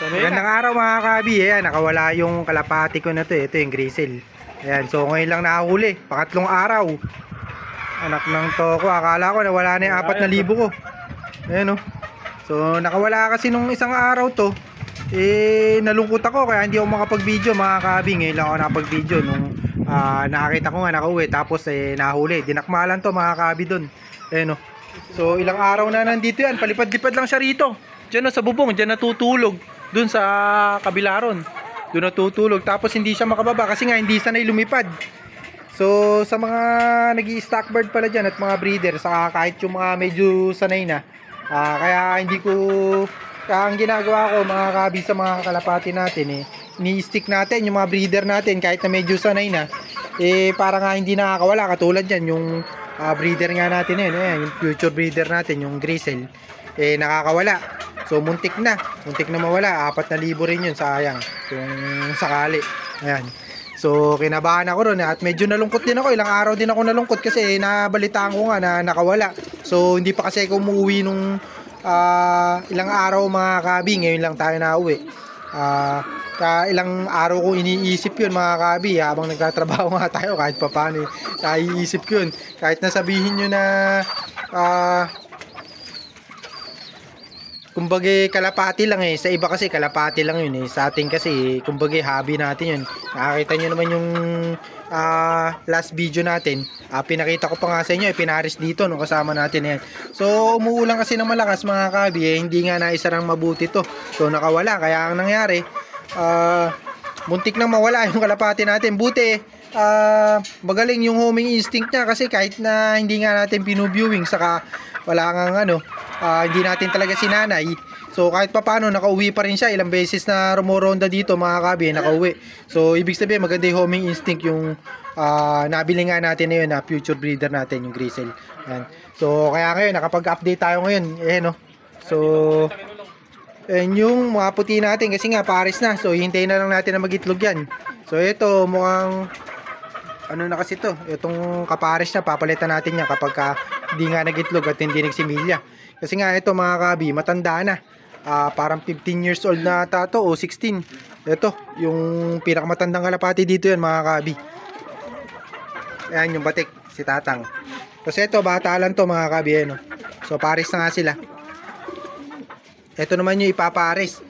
Magandang araw mga kabi. Ayan, nakawala yung kalapati ko na to. Ito yung grizzle. Ayan, so ngayon lang nahuli. Pangatlong araw. Anak ng toko. Akala ko nawala na yung 4,000 ko. Ayan o. So nakawala kasi nung isang araw to. Nalungkot ako kaya hindi ako makapag-video mga kabi. Ngayon lang ako nakapag-video nung nakakita ko nga nakauwi. Tapos nahuli. Dinakmalan to mga kabi dun. Ayan o. So ilang araw na nandito yan. Palipad-lipad lang siya rito. Diyan sa bubong. Diyan natutulog. Doon sa kabilaron. Doon natutulog. Tapos hindi siya makababa kasi nga hindi sanay lumipad. So sa mga nag-i-stock bird pala dyan at mga breeder, saka kahit yung mga medyo sanay na, kaya hindi ko, ang ginagawa ko mga kabi sa mga kalapati natin, ni-stick natin yung mga breeder natin kahit na medyo sanay na, para nga hindi nakakawala. Katulad yan yung breeder nga natin yung future breeder natin, yung grizzle, nakakawala. So muntik na mawala. 4,000 rin yun, sayang kung sakali. Ayan. So kinabahan ako ron at medyo nalungkot din ako. Ilang araw din ako nalungkot kasi nabalitaan ko nga na nakawala. So hindi pa kasi ako umuwi nung ilang araw mga kabi. Ngayon lang tayo nauwi. Ilang araw ko iniisip yun mga kabi, habang nagtatrabaho nga tayo kahit pa paano. Naiisip ko yun. Kahit nasabihin nyo na kumbaga kalapati lang sa iba kasi kalapati lang yun sa atin kasi kumbaga hobby natin yun. Nakakita nyo naman yung last video natin, pinakita ko pa nga sa inyo, pinaris dito nung kasama natin So umuulan kasi ng malakas mga kabi, hindi nga naisarang mabuti to. So nakawala, kaya ang nangyari muntik nang mawala yung kalapati natin. Buti magaling yung homing instinct niya kasi kahit na hindi nga natin pinuviewing, saka wala nga hindi natin talaga sinanay. So kahit pa paano nakauwi pa rin siya. Ilang beses na rumoronda dito mga kabi, nakauwi. So ibig sabihin maganda yung homing instinct yung nabili nga natin na yun na future breeder natin, yung grizzle. Ayan. So kaya ngayon nakapag-update tayo ngayon. So yung mga puti natin kasi nga pares na. So hintayin na lang natin na mag-itlog yan. So ito mukhang na kasi to, itong kapares na papalitan natin yan kapag hindi nga nag-itlog at hindi nagsimilya. Kasi nga ito mga kabi, matanda na. Parang 15 years old na tato o 16. Ito, yung pinakamatandang kalapati dito yan mga kabi. Ayan yung batik, si Tatang. Kasi ito, bata lang to mga kabi. So pares na nga sila. Ito naman yung ipapares.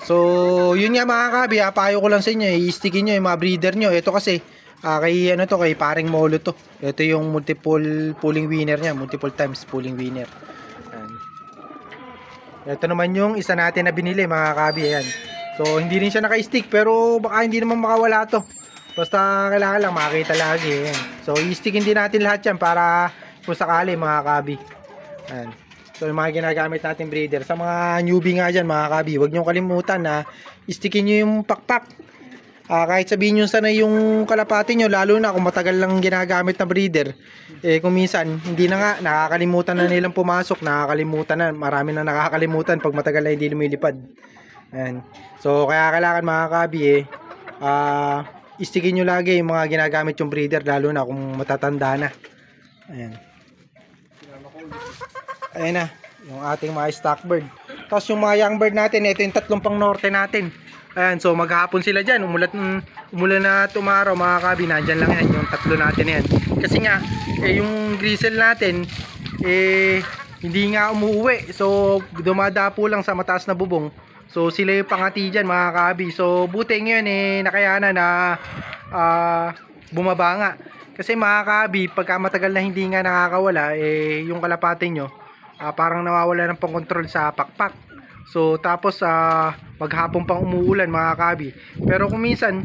So yun nga mga kabi, payo ko lang sa inyo, i-stickin nyo yung mga breeder nyo. Ito kasi kay paring Molo to. Ito yung multiple pulling winner niya, multiple times pulling winner. Ayan. Ito naman yung isa natin na binili mga kabi. Ayan. So hindi rin siya naka-stick pero baka hindi naman makawala to. Basta kailangan lang makita lagi. Ayan. So i-stickin din natin lahat yan para kung sakali mga kabi. Ayan. So yung mga ginagamit natin breeder, sa mga newbie nga dyan mga kabi, huwag nyo kalimutan na i-stickin nyo yung pakpak. Kahit sabihin nyo sanay yung kalapati nyo, lalo na kung matagal lang ginagamit na breeder, kung minsan hindi na nga, nakakalimutan na nilang pumasok, marami na nakakalimutan pag matagal na hindi lumilipad. Ayan. So kaya kailangan mga kabi istigin nyo lagi yung mga ginagamit yung breeder, lalo na kung matatanda na. Ayan. Ayan na yung ating mga stock bird. Tapos yung mga young bird natin, ito yung tatlong pang norte natin. Ayan, so maghapon sila dyan. Umulan na tomorrow mga kabi. Nandyan lang yan, yung tatlo natin yan. Kasi nga, yung grizzle natin hindi nga umuwi. So dumadapo lang sa mataas na bubong. So sila yung pangati dyan mga kabi. So buti ngayon nakayanan na bumaba nga. Kasi mga kabi, pagka matagal na hindi nga nakakawala, yung kalapate nyo parang nawawala ng pang-control sa pakpak. So tapos maghapon pang umuulan mga kabi. Pero kung minsan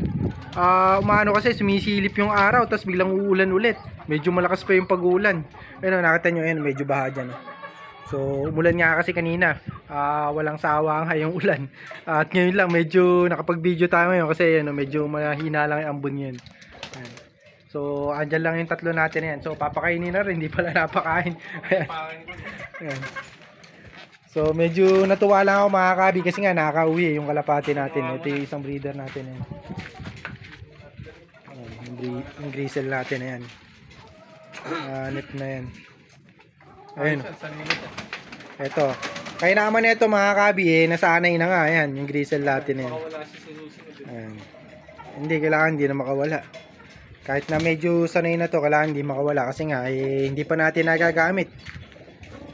umano kasi sumisilip yung araw tapos biglang uulan ulit. Medyo malakas pa yung pag-uulan. Nakita nyo medyo baha dyan. So umulan nga kasi kanina. Walang sawang yung ulan. At ngayon lang medyo nakapag-video tayo ngayon kasi medyo mahina lang yung ambon yun. So andyan lang yung tatlo natin yan. So papakainin na rin, hindi pala napakain. Ayan. So medyo natuwa lang ako mga kabi kasi nga nakaka-uwi yung kalapati natin. Ito yung isang breeder natin yan. Yung grizzle natin na yan. Nip na yan. Ayun. Ito. Kaya naman ito mga kabi nasanay na nga. Ayan, yung grizzle natin na yan. Makawala siya sa susunod. Ayan. Hindi, kailangan hindi na makawala. Kahit na medyo sanay na to, kailangan hindi makawala. Kasi nga, hindi pa natin nagagamit.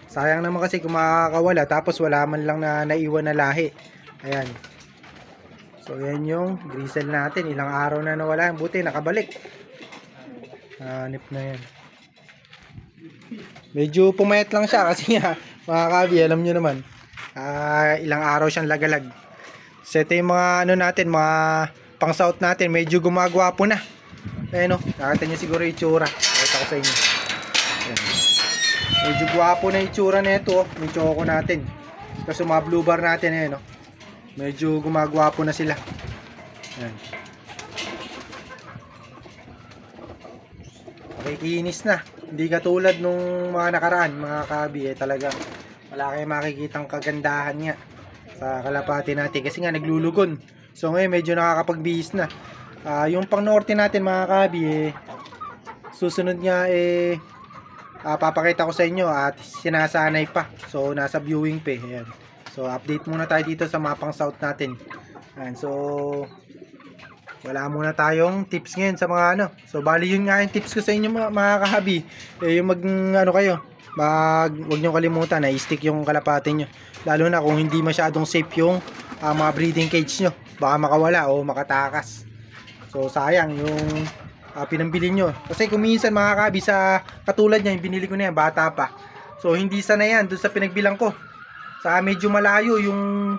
Sayang naman kasi kung makakawala, tapos wala man lang na naiwan na lahi. Ayan. So, yan yung grizzle natin. Ilang araw na nawala. Buti, nakabalik. Hanip na yan. Medyo pumayat lang siya kasi nga, mga kabi, alam nyo naman, ilang araw siyang lagalag. So ito yung mga ano natin, mga pang south natin, medyo gumagwapo na. Ayan o, nakita nyo siguro yung itsura. Nakita ko sa inyo. Ayan. Medyo gwapo na yung itsura na ito, yung choco natin. Kasi mga blue bar natin, ayan o. Medyo gumagwapo na sila. Ayan. Okay, kinis na. Hindi katulad nung mga nakaraan, mga kabi, talagang wala kayong makikitang kagandahan nga sa kalapati natin kasi nga naglulugon. So ngayon medyo nakakapagbihis na. Yung pang norte natin mga kabi, susunod nga papakita ko sa inyo at sinasanay pa. So nasa viewing pa. Ayan. So update muna tayo dito sa mapang south natin. Ayan, so wala muna tayong tips ngayon sa mga ano. So bali yun nga yung tips ko sa inyo mga kahabi. Yung ano kayo, wag niyo kalimutan na i-stick yung kalapate nyo. Lalo na kung hindi masyadong safe yung mga breeding cage nyo. Baka makawala o makatakas. So sayang yung pinambili nyo. Kasi kung minsan mga kahabi sa katulad niya, yung binili ko na yan, bata pa. So hindi sana yan doon sa pinagbilang ko. Sa medyo malayo yung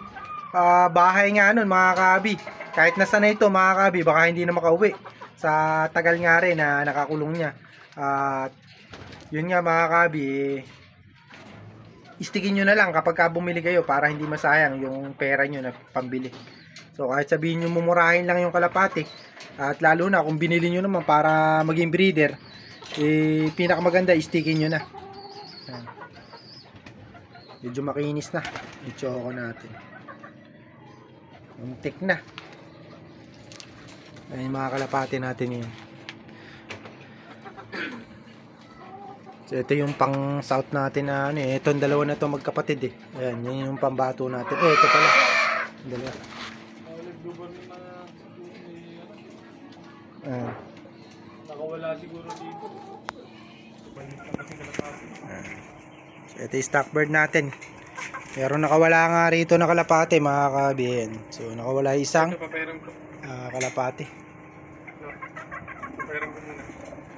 bahay nga nun mga kahabi. Kahit nasa na ito mga kabi, baka hindi na makauwi sa tagal nga rin na nakakulong niya. Yun nga mga kabi, istigin nyo na lang kapag bumili kayo para hindi masayang yung pera nyo na pambili. So kahit sabihin nyo mumurahin lang yung kalapati, at lalo na kung binili nyo naman para maging breeder, pinakamaganda istigin nyo na. Ayan. Medyo makinis na yung choco natin. Muntik na. Ayan yung mga kalapati natin yun. So ito yung pang south natin na ano eh. Itong dalawa na to magkapatid eh. Ayan, yun yung pambato natin. Ito pala. Dalawa. Ayan. Nakawala siguro dito. So ito yung stock bird natin. Pero nakawala nga rito na kalapati mga kabihin. So nakawala isang kalapati. Papayaram ko muna.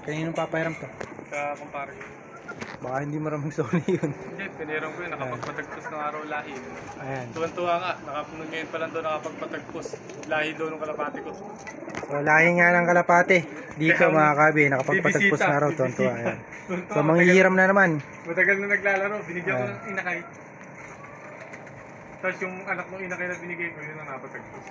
Kaninong papayaram to? Sa kumpare. Baka hindi maraming soli yun. Hindi, piniram ko yun. Nakapagpatagpos ng araw lahi. Ayan. Tuwan-tuwa nga. Ngayon pa lang doon nakapagpatagpos. Lahi doon ng kalapati ko. So lahi nga ng kalapati. Dito mga kabi, nakapagpatagpos na araw. Tonto. Ayan. So manghihiram na naman. Matagal na naglalaro. Binigyan ko ng inakay. Tapos yung anak ng inakay na binigay ko, yun ang napatagpos.